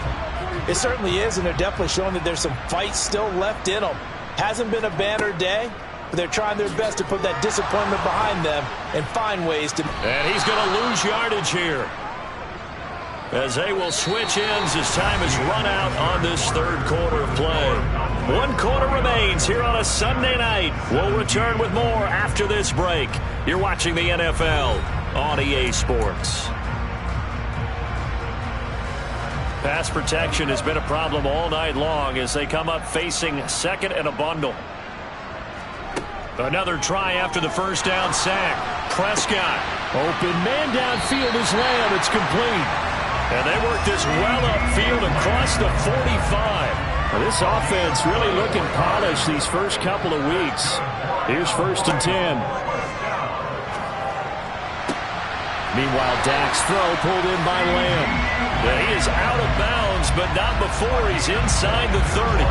It certainly is, and they're definitely showing that there's some fight still left in them. Hasn't been a banner day, but they're trying their best to put that disappointment behind them and find ways to... And he's going to lose yardage here, as they will switch ends as time has run out on this third quarter of play. 1 quarter remains here on a Sunday night. We'll return with more after this break. You're watching the NFL on EA Sports. Pass protection has been a problem all night long as they come up facing second and a bundle. Another try after the first down sack. Prescott. Open man downfield is Lamb. It's complete. And they work this well upfield across the 45. Well, this offense really looking polished these first couple of weeks. Here's 1st and 10. Meanwhile, Dak's throw pulled in by Lamb. Yeah, he is out of bounds, but not before he's inside the 30.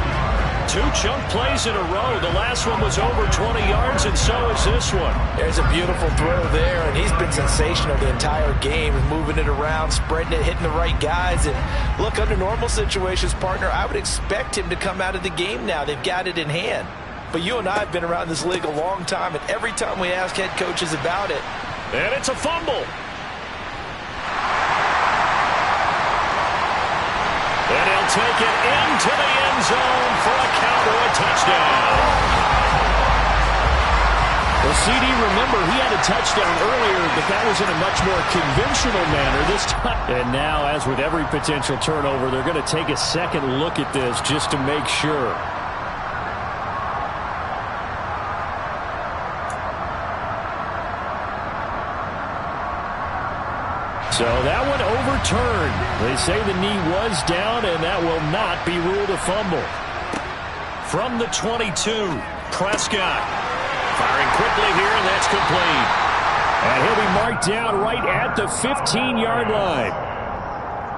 2 chunk plays in a row. The last one was over 20 yards, and so is this one. There's a beautiful throw there, and he's been sensational the entire game, moving it around, spreading it, hitting the right guys. And look, under normal situations, partner, I would expect him to come out of the game now. They've got it in hand. But you and I have been around this league a long time, and every time we ask head coaches about it. And it's a fumble. And he'll take it into the end zone for a Cowboy touchdown. Well, CD, remember, he had a touchdown earlier, but that was in a much more conventional manner this time. And now, as with every potential turnover, they're going to take a second look at this just to make sure. So that one overturned. They say the knee was down, and that will not be ruled a fumble. From the 22, Prescott. Firing quickly here, and that's complete. And he'll be marked down right at the 15-yard line.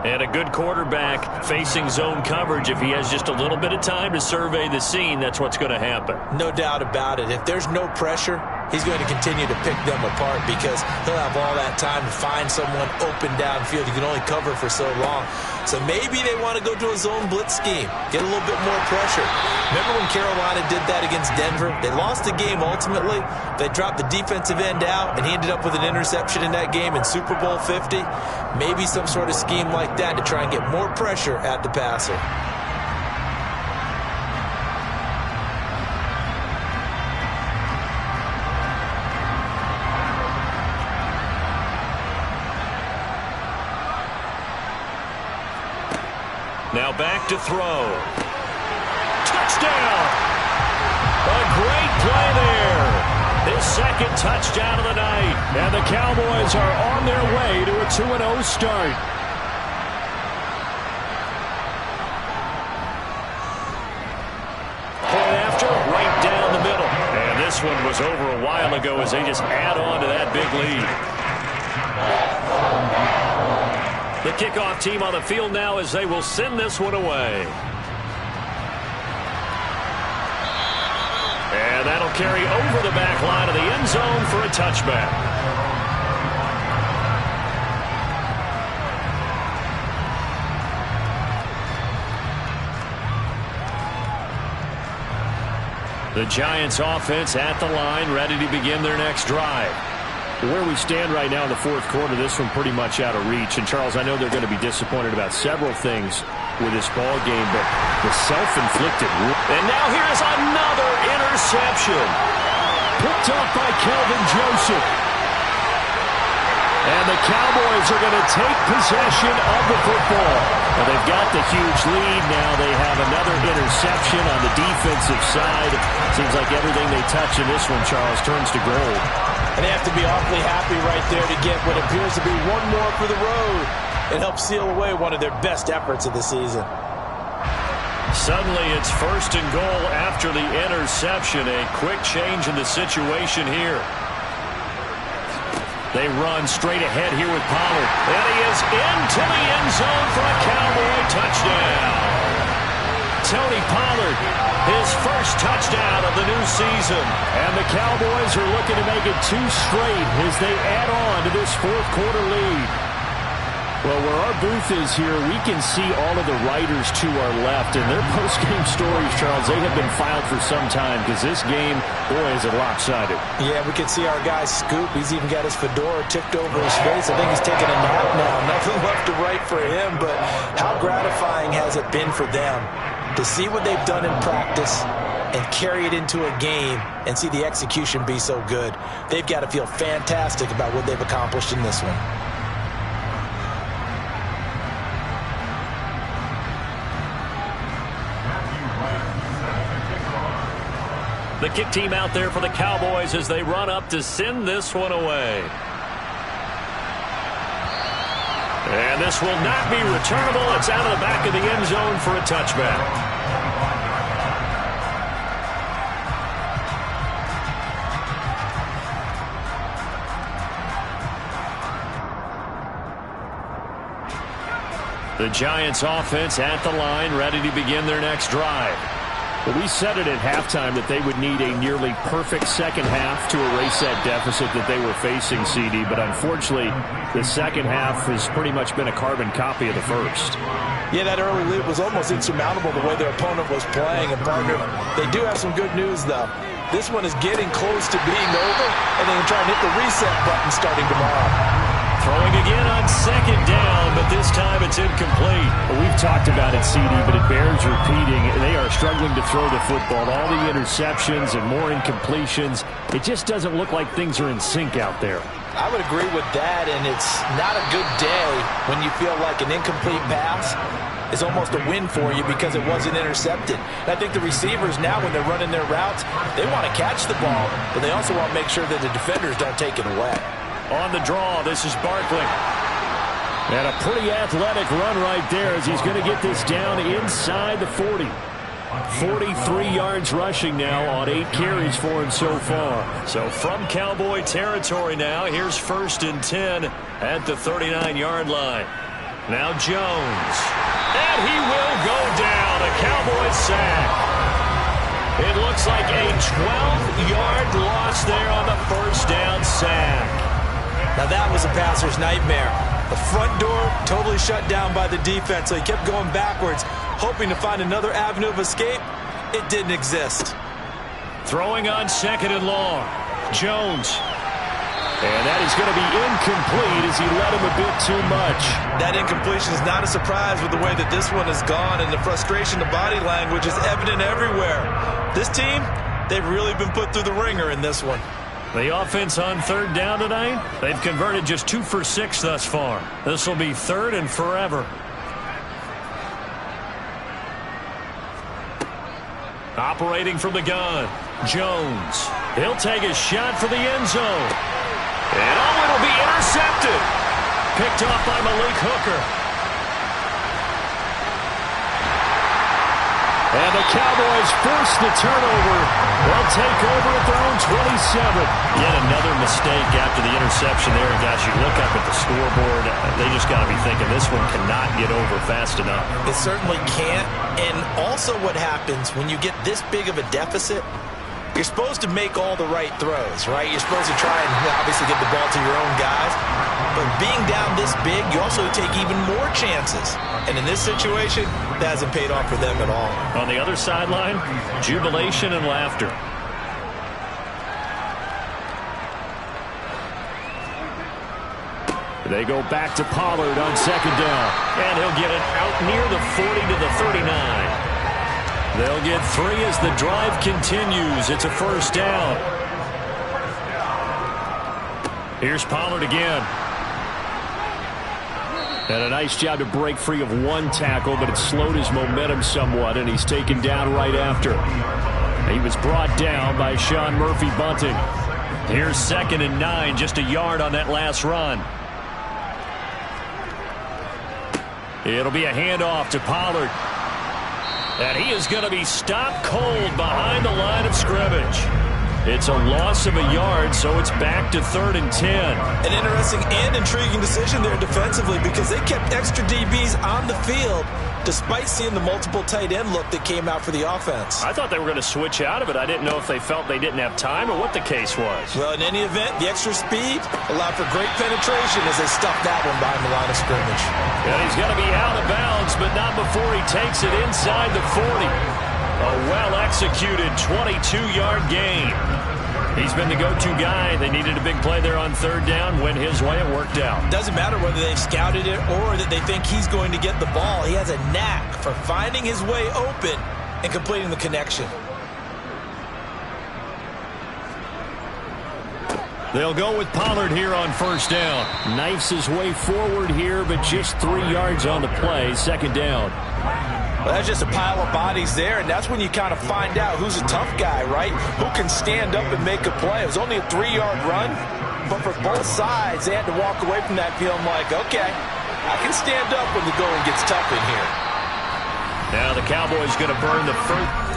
And a good quarterback facing zone coverage. If he has just a little bit of time to survey the scene, that's what's going to happen. No doubt about it. If there's no pressure, he's going to continue to pick them apart because he'll have all that time to find someone open downfield. You can only cover for so long. So maybe they want to go to a zone blitz scheme, get a little bit more pressure. Remember when Carolina did that against Denver? They lost the game ultimately. They dropped the defensive end out, and he ended up with an interception in that game in Super Bowl 50. Maybe some sort of scheme like that to try and get more pressure at the passer. Now back to throw. Touchdown! A great play there. His second touchdown of the night. And the Cowboys are on their way to a 2-0 start. Point after, right down the middle. And this one was over a while ago as they just add on to that big lead. The kickoff team on the field now as they will send this one away. And that'll carry over the back line of the end zone for a touchback. The Giants offense at the line, ready to begin their next drive. Where we stand right now in the fourth quarter, this one pretty much out of reach. And, Charles, I know they're going to be disappointed about several things with this ball game, but the self-inflicted. And now here's another interception. Picked off by Kelvin Joseph. And the Cowboys are going to take possession of the football. Well, they've got the huge lead. Now they have another interception on the defensive side. Seems like everything they touch in this one, Charles, turns to gold. And they have to be awfully happy right there to get what appears to be one more for the road. It helps seal away one of their best efforts of the season. Suddenly it's 1st and goal after the interception. A quick change in the situation here. They run straight ahead here with Pollard. And he is into the end zone for a Cowboy touchdown. Tony Pollard, his first touchdown of the new season. And the Cowboys are looking to make it 2 straight as they add on to this fourth quarter lead. Well, where our booth is here, we can see all of the writers to our left. And their post-game stories, Charles, they have been filed for some time because this game, boy, is it lopsided. Yeah, we can see our guy Scoop. He's even got his fedora tipped over his face. I think he's taking a nap now. Nothing left to write for him, but how gratifying has it been for them to see what they've done in practice and carry it into a game and see the execution be so good. They've got to feel fantastic about what they've accomplished in this one. The kick team out there for the Cowboys as they run up to send this one away. And this will not be returnable. It's out of the back of the end zone for a touchback. The Giants offense at the line, ready to begin their next drive. Well, we said it at halftime that they would need a nearly perfect second half to erase that deficit that they were facing, CD. But unfortunately, the second half has pretty much been a carbon copy of the first. Yeah, that early lead was almost insurmountable the way their opponent was playing. And, partner, they do have some good news, though. This one is getting close to being over, and they can try and hit the reset button starting tomorrow. Throwing again on second down, but this time it's incomplete. Well, we've talked about it, CD, but it bears repeating. They are struggling to throw the football. All the interceptions and more incompletions. It just doesn't look like things are in sync out there. I would agree with that, and it's not a good day when you feel like an incomplete pass is almost a win for you because it wasn't intercepted. And I think the receivers now, when they're running their routes, they want to catch the ball, but they also want to make sure that the defenders don't take it away. On the draw, this is Barkley. And a pretty athletic run right there as he's going to get this down inside the 40. 43 yards rushing now on 8 carries for him so far. So from Cowboy territory now, here's 1st and 10 at the 39-yard line. Now Jones. And he will go down. A Cowboy sack. It looks like a 12-yard loss there on the first down sack. Now that was a passer's nightmare. The front door totally shut down by the defense, so he kept going backwards, hoping to find another avenue of escape. It didn't exist. Throwing on 2nd and long. Jones. And that is going to be incomplete as he let him a bit too much. That incompletion is not a surprise with the way that this one has gone, and the frustration, the body language is evident everywhere. This team, they've really been put through the ringer in this one. The offense on 3rd down tonight, they've converted just 2 for 6 thus far. This will be 3rd and forever. Operating from the gun, Jones. He'll take a shot for the end zone. And it'll be intercepted. Picked off by Malik Hooker. And the Cowboys force the turnover. They'll take over at their own 27. Yet another mistake after the interception there. And guys, you look up at the scoreboard, they just got to be thinking this one cannot get over fast enough. It certainly can't. And also what happens when you get this big of a deficit, you're supposed to make all the right throws, right? You're supposed to try and obviously get the ball to your own guys. But being down this big, you also take even more chances. And in this situation, that hasn't paid off for them at all. On the other sideline, jubilation and laughter. They go back to Pollard on 2nd down. And he'll get it out near the 40 to the 39. They'll get 3 as the drive continues. It's a 1st down. Here's Pollard again. And a nice job to break free of one tackle, but it slowed his momentum somewhat, and he's taken down right after. He was brought down by Sean Murphy-Bunting. Here's 2nd and 9, just a yard on that last run. It'll be a handoff to Pollard. And he is going to be stopped cold behind the line of scrimmage. It's a loss of a yard, so it's back to 3rd and 10. An interesting and intriguing decision there defensively because they kept extra DBs on the field despite seeing the multiple tight end look that came out for the offense. I thought they were going to switch out of it. I didn't know if they felt they didn't have time or what the case was. Well, in any event, the extra speed allowed for great penetration as they stuffed that one behind the line of scrimmage. And he's going to be out of bounds, but not before he takes it inside the 40. A well-executed 22-yard gain. He's been the go-to guy. They needed a big play there on 3rd down. Went his way, it worked out. Doesn't matter whether they've scouted it or that they think he's going to get the ball. He has a knack for finding his way open and completing the connection. They'll go with Pollard here on 1st down. Knifes his way forward here, but just 3 yards on the play. 2nd down. Well, that's just a pile of bodies there, and that's when you kind of find out who's a tough guy, right? Who can stand up and make a play. It was only a 3-yard run, but for both sides, they had to walk away from that feeling like, okay, I can stand up when the going gets tough in here. Now the Cowboys going to burn the first.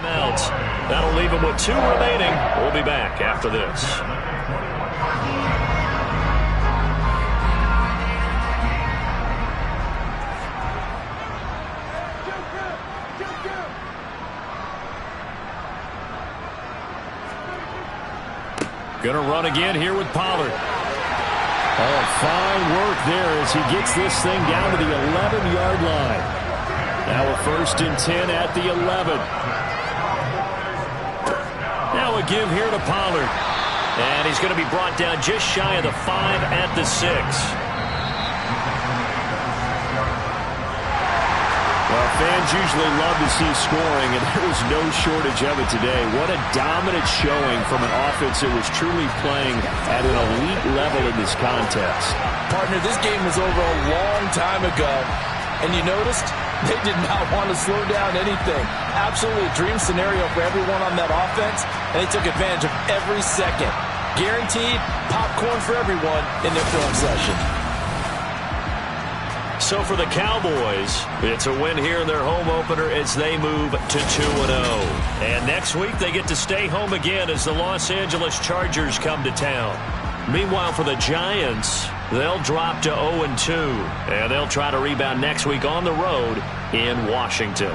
Timeout. That'll leave them with 2 remaining. We'll be back after this. Going to run again here with Pollard. Oh, fine work there as he gets this thing down to the 11-yard line. Now a 1st and 10 at the 11. Now a give here to Pollard. And he's going to be brought down just shy of the 5 at the 6. Well, fans usually love to see scoring, and there was no shortage of it today. What a dominant showing from an offense that was truly playing at an elite level in this contest. Partner, this game was over a long time ago, and you noticed they did not want to slow down anything. Absolutely a dream scenario for everyone on that offense, and they took advantage of every second. Guaranteed popcorn for everyone in their film session. So for the Cowboys, it's a win here in their home opener as they move to 2-0. And next week they get to stay home again as the Los Angeles Chargers come to town. Meanwhile for the Giants, they'll drop to 0-2. And they'll try to rebound next week on the road in Washington.